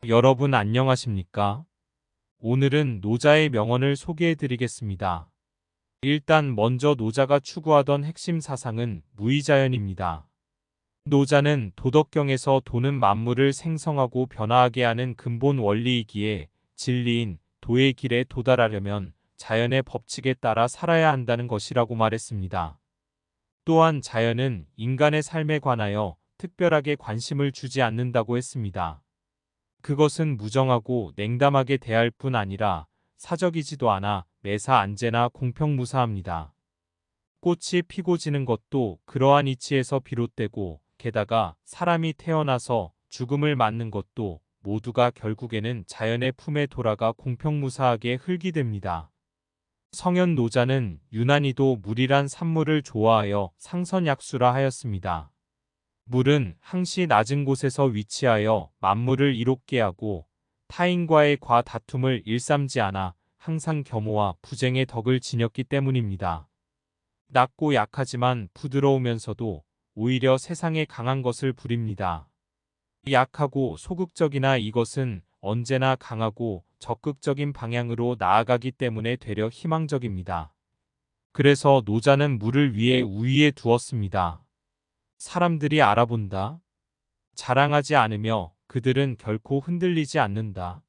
여러분 안녕하십니까? 오늘은 노자의 명언을 소개해 드리겠습니다. 일단 먼저 노자가 추구하던 핵심 사상은 무의자연입니다. 노자는 도덕경에서 도는 만물을 생성하고 변화하게 하는 근본 원리이기에 진리인 도의 길에 도달하려면 자연의 법칙에 따라 살아야 한다는 것이라고 말했습니다. 또한 자연은 인간의 삶에 관하여 특별하게 관심을 주지 않는다고 했습니다. 그것은 무정하고 냉담하게 대할 뿐 아니라 사적이지도 않아 매사 안제나 공평무사합니다. 꽃이 피고 지는 것도 그러한 이치에서 비롯되고 게다가 사람이 태어나서 죽음을 맞는 것도 모두가 결국에는 자연의 품에 돌아가 공평무사하게 흘기됩니다. 성현 노자는 유난히도 물이란 산물을 좋아하여 상선약수라 하였습니다. 물은 항시 낮은 곳에서 위치하여 만물을 이롭게 하고 타인과의 과다툼을 일삼지 않아 항상 겸허와 부쟁의 덕을 지녔기 때문입니다. 낮고 약하지만 부드러우면서도 오히려 세상에 강한 것을 부립니다. 약하고 소극적이나 이것은 언제나 강하고 적극적인 방향으로 나아가기 때문에 되려 희망적입니다. 그래서 노자는 물을 위에 우위에 두었습니다. 사람들이 알아본다. 자랑하지 않으며 그들은 결코 흔들리지 않는다.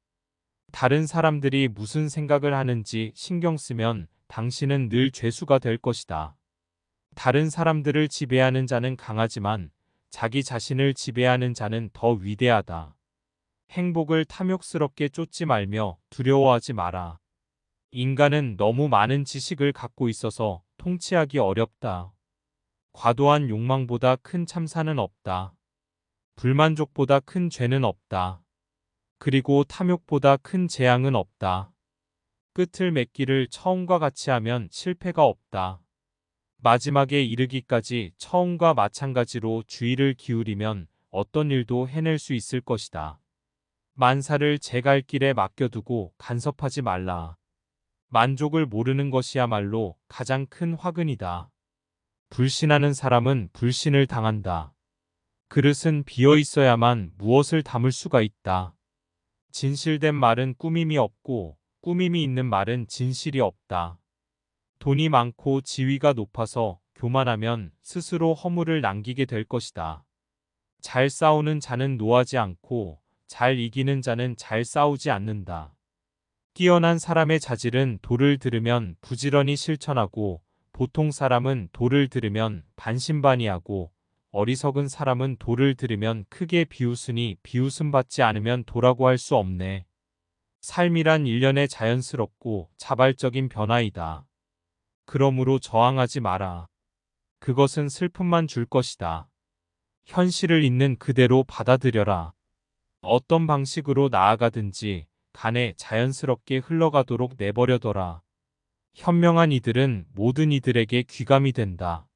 다른 사람들이 무슨 생각을 하는지 신경 쓰면 당신은 늘 죄수가 될 것이다. 다른 사람들을 지배하는 자는 강하지만 자기 자신을 지배하는 자는 더 위대하다. 행복을 탐욕스럽게 쫓지 말며 두려워하지 마라. 인간은 너무 많은 지식을 갖고 있어서 통치하기 어렵다. 과도한 욕망보다 큰 참사는 없다. 불만족보다 큰 죄는 없다. 그리고 탐욕보다 큰 재앙은 없다. 끝을 맺기를 처음과 같이 하면 실패가 없다. 마지막에 이르기까지 처음과 마찬가지로 주의를 기울이면 어떤 일도 해낼 수 있을 것이다. 만사를 제 갈 길에 맡겨두고 간섭하지 말라. 만족을 모르는 것이야말로 가장 큰 화근이다. 불신하는 사람은 불신을 당한다. 그릇은 비어 있어야만 무엇을 담을 수가 있다. 진실된 말은 꾸밈이 없고 꾸밈이 있는 말은 진실이 없다. 돈이 많고 지위가 높아서 교만하면 스스로 허물을 남기게 될 것이다. 잘 싸우는 자는 노하지 않고 잘 이기는 자는 잘 싸우지 않는다. 뛰어난 사람의 자질은 도를 들으면 부지런히 실천하고 보통 사람은 도를 들으면 반신반의하고 어리석은 사람은 도를 들으면 크게 비웃으니 비웃음 받지 않으면 도라고 할 수 없네. 삶이란 일련의 자연스럽고 자발적인 변화이다. 그러므로 저항하지 마라. 그것은 슬픔만 줄 것이다. 현실을 있는 그대로 받아들여라. 어떤 방식으로 나아가든지 간에 자연스럽게 흘러가도록 내버려둬라. 현명한 이들은 모든 이들에게 귀감이 된다.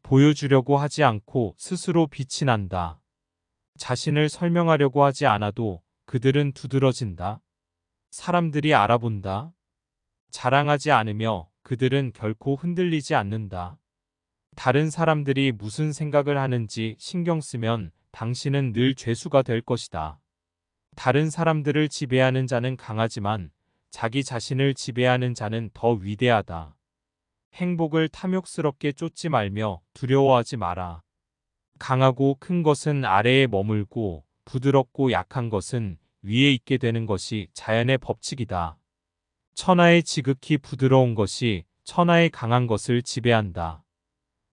보여주려고 하지 않고 스스로 빛이 난다. 자신을 설명하려고 하지 않아도 그들은 두드러진다. 사람들이 알아본다. 자랑하지 않으며 그들은 결코 흔들리지 않는다. 다른 사람들이 무슨 생각을 하는지 신경 쓰면 당신은 늘 죄수가 될 것이다. 다른 사람들을 지배하는 자는 강하지만 자기 자신을 지배하는 자는 더 위대하다. 행복을 탐욕스럽게 쫓지 말며 두려워하지 마라. 강하고 큰 것은 아래에 머물고 부드럽고 약한 것은 위에 있게 되는 것이 자연의 법칙이다. 천하의 지극히 부드러운 것이 천하의 강한 것을 지배한다.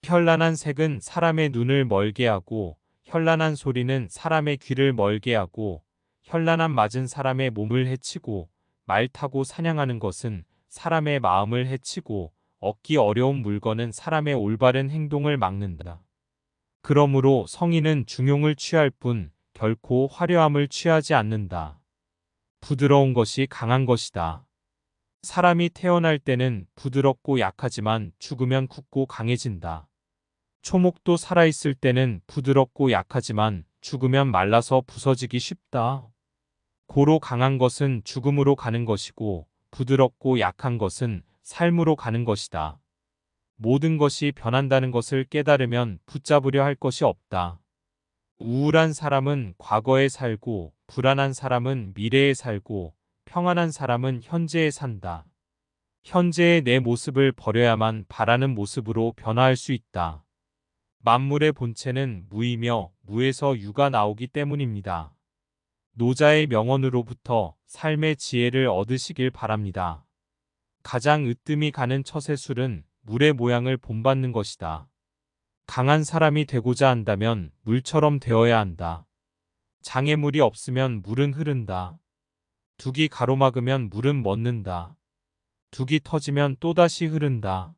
현란한 색은 사람의 눈을 멀게 하고 현란한 소리는 사람의 귀를 멀게 하고 현란한 맞은 사람의 몸을 해치고 말 타고 사냥하는 것은 사람의 마음을 해치고 얻기 어려운 물건은 사람의 올바른 행동을 막는다. 그러므로 성인은 중용을 취할 뿐 결코 화려함을 취하지 않는다. 부드러운 것이 강한 것이다. 사람이 태어날 때는 부드럽고 약하지만 죽으면 굳고 강해진다. 초목도 살아있을 때는 부드럽고 약하지만 죽으면 말라서 부서지기 쉽다. 고로 강한 것은 죽음으로 가는 것이고 부드럽고 약한 것은 삶으로 가는 것이다. 모든 것이 변한다는 것을 깨달으면 붙잡으려 할 것이 없다. 우울한 사람은 과거에 살고 불안한 사람은 미래에 살고 평안한 사람은 현재에 산다. 현재의 내 모습을 버려야만 바라는 모습으로 변화할 수 있다. 만물의 본체는 무이며 무에서 유가 나오기 때문입니다. 노자의 명언으로부터 삶의 지혜를 얻으시길 바랍니다. 가장 으뜸이 가는 처세술은 물의 모양을 본받는 것이다. 강한 사람이 되고자 한다면 물처럼 되어야 한다. 장애물이 없으면 물은 흐른다. 둑이 가로막으면 물은 멎는다. 둑이 터지면 또다시 흐른다.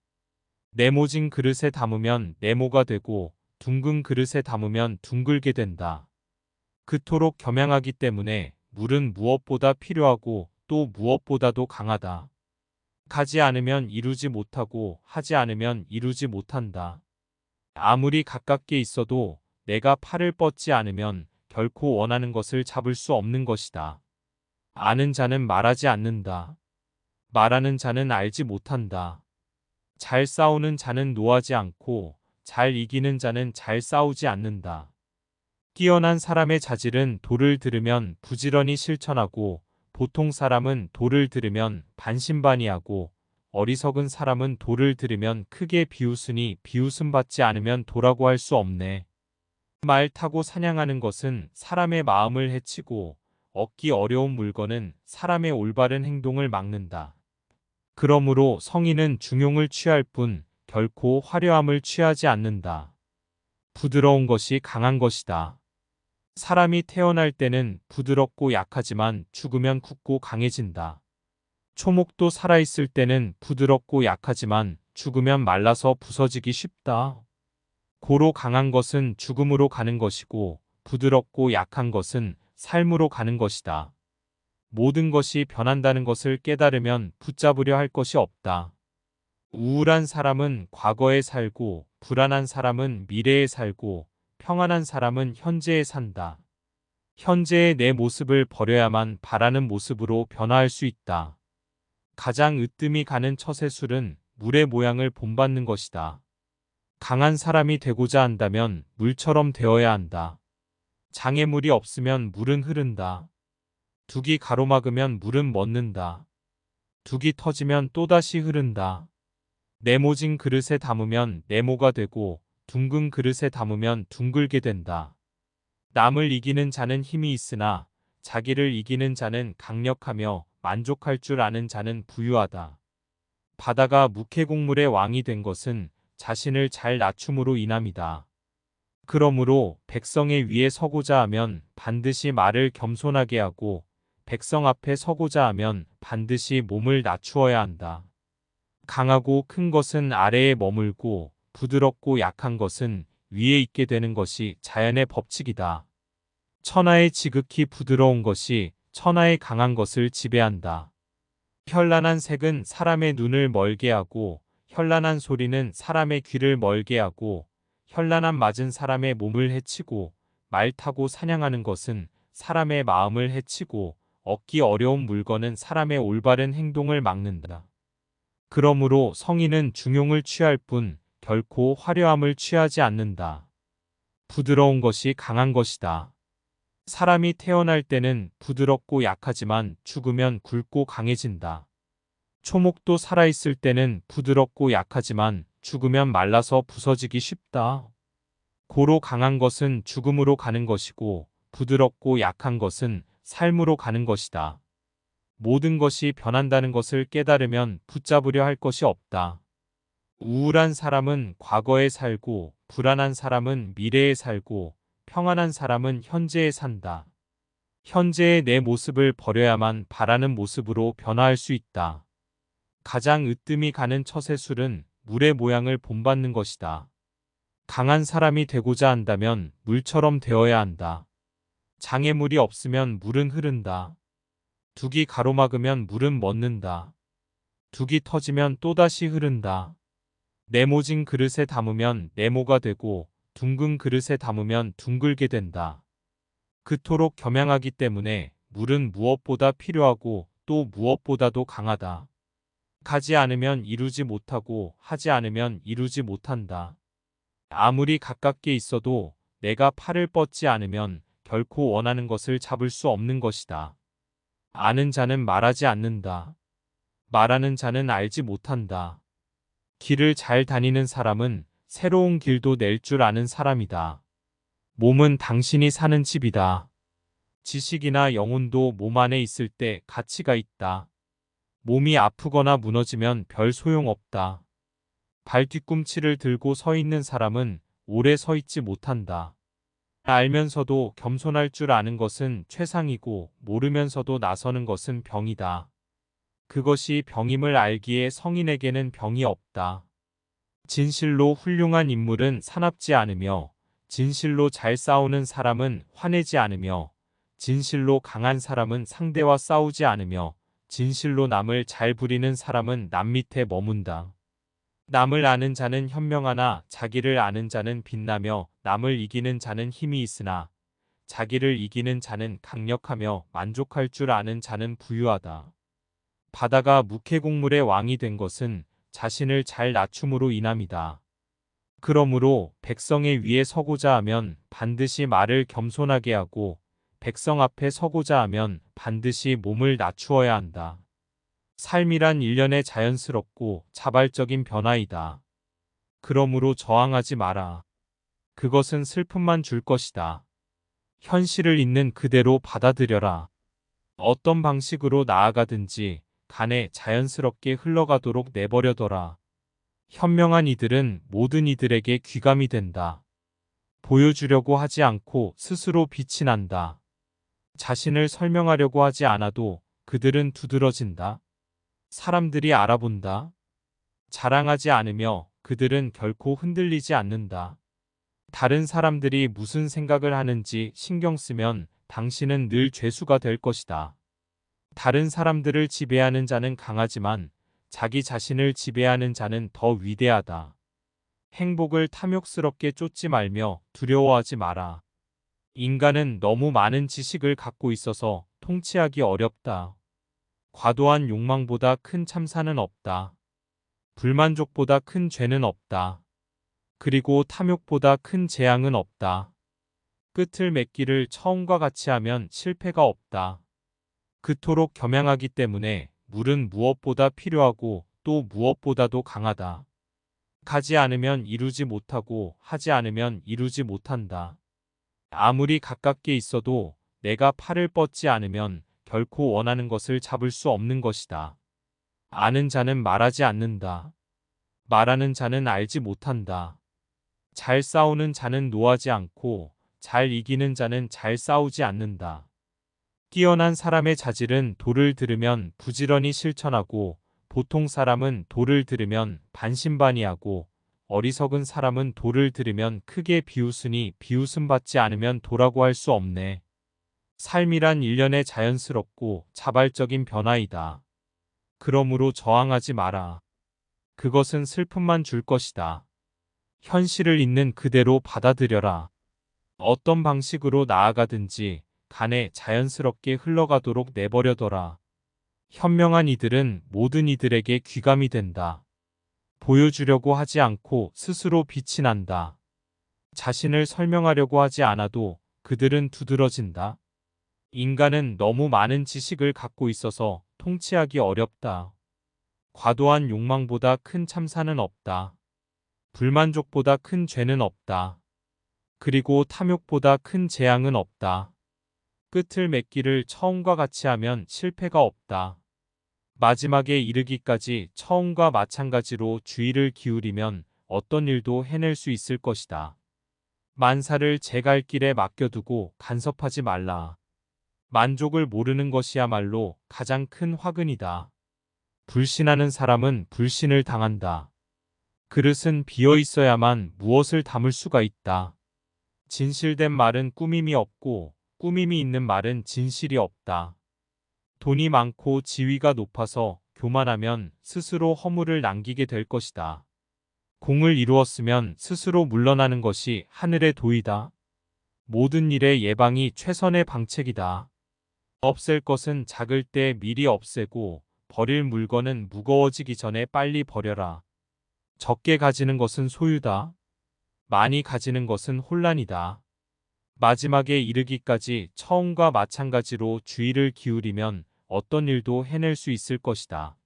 네모진 그릇에 담으면 네모가 되고 둥근 그릇에 담으면 둥글게 된다. 그토록 겸양하기 때문에 물은 무엇보다 필요하고 또 무엇보다도 강하다. 가지 않으면 이루지 못하고 하지 않으면 이루지 못한다. 아무리 가깝게 있어도 내가 팔을 뻗지 않으면 결코 원하는 것을 잡을 수 없는 것이다. 아는 자는 말하지 않는다. 말하는 자는 알지 못한다. 잘 싸우는 자는 노하지 않고 잘 이기는 자는 잘 싸우지 않는다. 뛰어난 사람의 자질은 도를 들으면 부지런히 실천하고 보통 사람은 도를 들으면 반신반의하고 어리석은 사람은 도를 들으면 크게 비웃으니 비웃음 받지 않으면 도라고 할 수 없네. 말 타고 사냥하는 것은 사람의 마음을 해치고 얻기 어려운 물건은 사람의 올바른 행동을 막는다. 그러므로 성인은 중용을 취할 뿐 결코 화려함을 취하지 않는다. 부드러운 것이 강한 것이다. 사람이 태어날 때는 부드럽고 약하지만 죽으면 굳고 강해진다. 초목도 살아있을 때는 부드럽고 약하지만 죽으면 말라서 부서지기 쉽다. 고로 강한 것은 죽음으로 가는 것이고 부드럽고 약한 것은 삶으로 가는 것이다. 모든 것이 변한다는 것을 깨달으면 붙잡으려 할 것이 없다. 우울한 사람은 과거에 살고 불안한 사람은 미래에 살고 평안한 사람은 현재에 산다. 현재의 내 모습을 버려야만 바라는 모습으로 변화할 수 있다. 가장 으뜸이 가는 처세술은 물의 모양을 본받는 것이다. 강한 사람이 되고자 한다면 물처럼 되어야 한다. 장애물이 없으면 물은 흐른다. 둑이 가로막으면 물은 멎는다. 둑이 터지면 또다시 흐른다. 네모진 그릇에 담으면 네모가 되고 둥근 그릇에 담으면 둥글게 된다. 남을 이기는 자는 힘이 있으나 자기를 이기는 자는 강력하며 만족할 줄 아는 자는 부유하다. 바다가 무케공물의 왕이 된 것은 자신을 잘 낮춤으로 인함이다. 그러므로 백성의 위에 서고자 하면 반드시 말을 겸손하게 하고 백성 앞에 서고자 하면 반드시 몸을 낮추어야 한다. 강하고 큰 것은 아래에 머물고 부드럽고 약한 것은 위에 있게 되는 것이 자연의 법칙이다. 천하의 지극히 부드러운 것이 천하의 강한 것을 지배한다. 현란한 색은 사람의 눈을 멀게 하고 현란한 소리는 사람의 귀를 멀게 하고 현란한 맞은 사람의 몸을 해치고 말 타고 사냥하는 것은 사람의 마음을 해치고 얻기 어려운 물건은 사람의 올바른 행동을 막는다. 그러므로 성인은 중용을 취할 뿐 결코 화려함을 취하지 않는다. 부드러운 것이 강한 것이다. 사람이 태어날 때는 부드럽고 약하지만 죽으면 굵고 강해진다. 초목도 살아있을 때는 부드럽고 약하지만 죽으면 말라서 부서지기 쉽다. 고로 강한 것은 죽음으로 가는 것이고 부드럽고 약한 것은 삶으로 가는 것이다. 모든 것이 변한다는 것을 깨달으면 붙잡으려 할 것이 없다. 우울한 사람은 과거에 살고 불안한 사람은 미래에 살고 평안한 사람은 현재에 산다. 현재의 내 모습을 버려야만 바라는 모습으로 변화할 수 있다. 가장 으뜸이 가는 처세술은 물의 모양을 본받는 것이다. 강한 사람이 되고자 한다면 물처럼 되어야 한다. 장애물이 없으면 물은 흐른다. 둑이 가로막으면 물은 멎는다. 둑이 터지면 또다시 흐른다. 네모진 그릇에 담으면 네모가 되고 둥근 그릇에 담으면 둥글게 된다. 그토록 겸양하기 때문에 물은 무엇보다 필요하고 또 무엇보다도 강하다. 가지 않으면 이루지 못하고 하지 않으면 이루지 못한다. 아무리 가깝게 있어도 내가 팔을 뻗지 않으면 결코 원하는 것을 잡을 수 없는 것이다. 아는 자는 말하지 않는다. 말하는 자는 알지 못한다. 길을 잘 다니는 사람은 새로운 길도 낼 줄 아는 사람이다. 몸은 당신이 사는 집이다. 지식이나 영혼도 몸 안에 있을 때 가치가 있다. 몸이 아프거나 무너지면 별 소용없다. 발 뒤꿈치를 들고 서 있는 사람은 오래 서 있지 못한다. 알면서도 겸손할 줄 아는 것은 최상이고 모르면서도 나서는 것은 병이다. 그것이 병임을 알기에 성인에게는 병이 없다. 진실로 훌륭한 인물은 사납지 않으며 진실로 잘 싸우는 사람은 화내지 않으며 진실로 강한 사람은 상대와 싸우지 않으며 진실로 남을 잘 부리는 사람은 남 밑에 머문다. 남을 아는 자는 현명하나 자기를 아는 자는 빛나며 남을 이기는 자는 힘이 있으나 자기를 이기는 자는 강력하며 만족할 줄 아는 자는 부유하다. 바다가 무케공물의 왕이 된 것은 자신을 잘 낮춤으로 인함이다. 그러므로 백성의 위에 서고자 하면 반드시 말을 겸손하게 하고 백성 앞에 서고자 하면 반드시 몸을 낮추어야 한다. 삶이란 일련의 자연스럽고 자발적인 변화이다. 그러므로 저항하지 마라. 그것은 슬픔만 줄 것이다. 현실을 있는 그대로 받아들여라. 어떤 방식으로 나아가든지 간에 자연스럽게 흘러가도록 내버려둬라. 현명한 이들은 모든 이들에게 귀감이 된다. 보여주려고 하지 않고 스스로 빛이 난다. 자신을 설명하려고 하지 않아도 그들은 두드러진다. 사람들이 알아본다. 자랑하지 않으며 그들은 결코 흔들리지 않는다. 다른 사람들이 무슨 생각을 하는지 신경 쓰면 당신은 늘 죄수가 될 것이다. 다른 사람들을 지배하는 자는 강하지만 자기 자신을 지배하는 자는 더 위대하다. 행복을 탐욕스럽게 쫓지 말며 두려워하지 마라. 인간은 너무 많은 지식을 갖고 있어서 통치하기 어렵다. 과도한 욕망보다 큰 참사는 없다. 불만족보다 큰 죄는 없다. 그리고 탐욕보다 큰 재앙은 없다. 끝을 맺기를 처음과 같이 하면 실패가 없다. 그토록 겸양하기 때문에 물은 무엇보다 필요하고 또 무엇보다도 강하다. 가지 않으면 이루지 못하고 하지 않으면 이루지 못한다. 아무리 가깝게 있어도 내가 팔을 뻗지 않으면 결코 원하는 것을 잡을 수 없는 것이다. 아는 자는 말하지 않는다. 말하는 자는 알지 못한다. 잘 싸우는 자는 노하지 않고 잘 이기는 자는 잘 싸우지 않는다. 뛰어난 사람의 자질은 도를 들으면 부지런히 실천하고 보통 사람은 도를 들으면 반신반의하고 어리석은 사람은 도를 들으면 크게 비웃으니 비웃음 받지 않으면 도라고 할 수 없네. 삶이란 일련의 자연스럽고 자발적인 변화이다. 그러므로 저항하지 마라. 그것은 슬픔만 줄 것이다. 현실을 있는 그대로 받아들여라. 어떤 방식으로 나아가든지 간에 자연스럽게 흘러가도록 내버려둬라. 현명한 이들은 모든 이들에게 귀감이 된다. 보여주려고 하지 않고 스스로 빛이 난다. 자신을 설명하려고 하지 않아도 그들은 두드러진다. 인간은 너무 많은 지식을 갖고 있어서 통치하기 어렵다. 과도한 욕망보다 큰 참사는 없다. 불만족보다 큰 죄는 없다. 그리고 탐욕보다 큰 재앙은 없다. 끝을 맺기를 처음과 같이 하면 실패가 없다. 마지막에 이르기까지 처음과 마찬가지로 주의를 기울이면 어떤 일도 해낼 수 있을 것이다. 만사를 제 갈 길에 맡겨두고 간섭하지 말라. 만족을 모르는 것이야말로 가장 큰 화근이다. 불신하는 사람은 불신을 당한다. 그릇은 비어 있어야만 무엇을 담을 수가 있다. 진실된 말은 꾸밈이 없고 꾸밈이 있는 말은 진실이 없다. 돈이 많고 지위가 높아서 교만하면 스스로 허물을 남기게 될 것이다. 공을 이루었으면 스스로 물러나는 것이 하늘의 도이다. 모든 일의 예방이 최선의 방책이다. 없앨 것은 작을 때 미리 없애고 버릴 물건은 무거워지기 전에 빨리 버려라. 적게 가지는 것은 소유다. 많이 가지는 것은 혼란이다. 마지막에 이르기까지 처음과 마찬가지로 주의를 기울이면 어떤 일도 해낼 수 있을 것이다.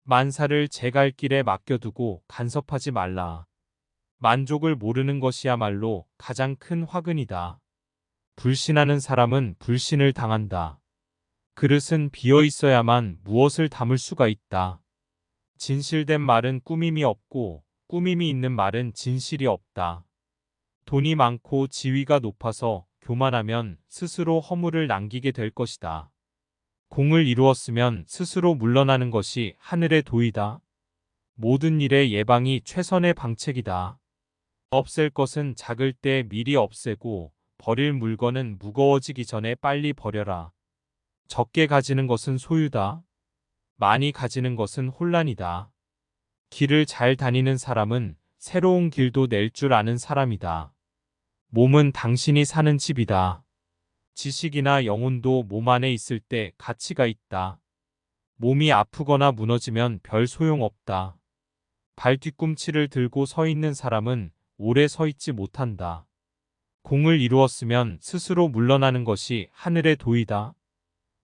만사를 제 갈 길에 맡겨두고 간섭하지 말라. 만족을 모르는 것이야말로 가장 큰 화근이다. 불신하는 사람은 불신을 당한다. 그릇은 비어 있어야만 무엇을 담을 수가 있다. 진실된 말은 꾸밈이 없고 꾸밈이 있는 말은 진실이 없다. 돈이 많고 지위가 높아서 교만하면 스스로 허물을 남기게 될 것이다. 공을 이루었으면 스스로 물러나는 것이 하늘의 도이다. 모든 일의 예방이 최선의 방책이다. 없앨 것은 작을 때 미리 없애고 버릴 물건은 무거워지기 전에 빨리 버려라. 적게 가지는 것은 소유다. 많이 가지는 것은 혼란이다. 길을 잘 다니는 사람은 새로운 길도 낼 줄 아는 사람이다. 몸은 당신이 사는 집이다. 지식이나 영혼도 몸 안에 있을 때 가치가 있다. 몸이 아프거나 무너지면 별 소용없다. 발 뒤꿈치를 들고 서 있는 사람은 오래 서 있지 못한다. 공을 이루었으면 스스로 물러나는 것이 하늘의 도이다.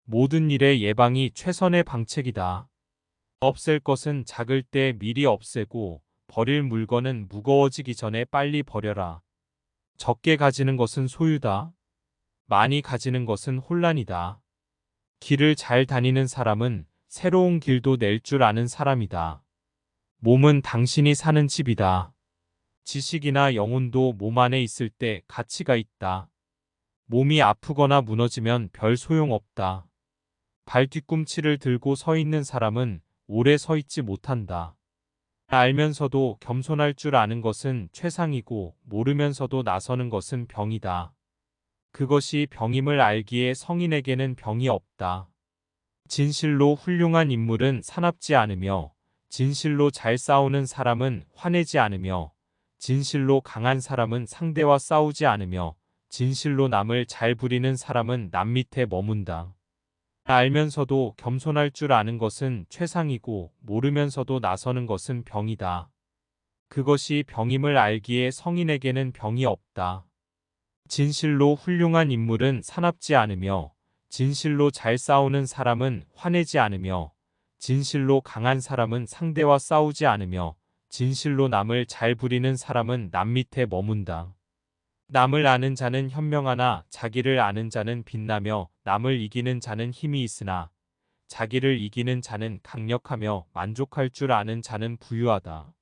모든 일의 예방이 최선의 방책이다. 없앨 것은 작을 때 미리 없애고 버릴 물건은 무거워지기 전에 빨리 버려라. 적게 가지는 것은 소유다. 많이 가지는 것은 혼란이다. 길을 잘 다니는 사람은 새로운 길도 낼 줄 아는 사람이다. 몸은 당신이 사는 집이다. 지식이나 영혼도 몸 안에 있을 때 가치가 있다. 몸이 아프거나 무너지면 별 소용없다. 발 뒤꿈치를 들고 서 있는 사람은 오래 서 있지 못한다. 알면서도 겸손할 줄 아는 것은 최상이고 모르면서도 나서는 것은 병이다. 그것이 병임을 알기에 성인에게는 병이 없다. 진실로 훌륭한 인물은 사납지 않으며 진실로 잘 싸우는 사람은 화내지 않으며 진실로 강한 사람은 상대와 싸우지 않으며 진실로 남을 잘 부리는 사람은 남 밑에 머문다. 알면서도 겸손할 줄 아는 것은 최상이고 모르면서도 나서는 것은 병이다. 그것이 병임을 알기에 성인에게는 병이 없다. 진실로 훌륭한 인물은 사납지 않으며 진실로 잘 싸우는 사람은 화내지 않으며 진실로 강한 사람은 상대와 싸우지 않으며 진실로 남을 잘 부리는 사람은 남 밑에 머문다. 남을 아는 자는 현명하나 자기를 아는 자는 빛나며 남을 이기는 자는 힘이 있으나 자기를 이기는 자는 강력하며 만족할 줄 아는 자는 부유하다.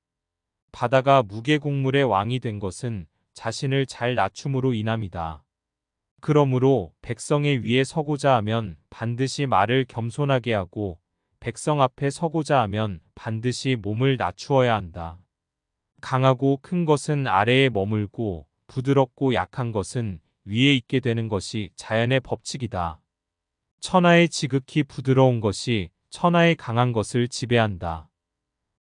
바다가 무게곡물의 왕이 된 것은 자신을 잘 낮춤으로 인함이다. 그러므로 백성의 위에 서고자 하면 반드시 말을 겸손하게 하고 백성 앞에 서고자 하면 반드시 몸을 낮추어야 한다. 강하고 큰 것은 아래에 머물고 부드럽고 약한 것은 위에 있게 되는 것이 자연의 법칙이다. 천하의 지극히 부드러운 것이 천하의 강한 것을 지배한다.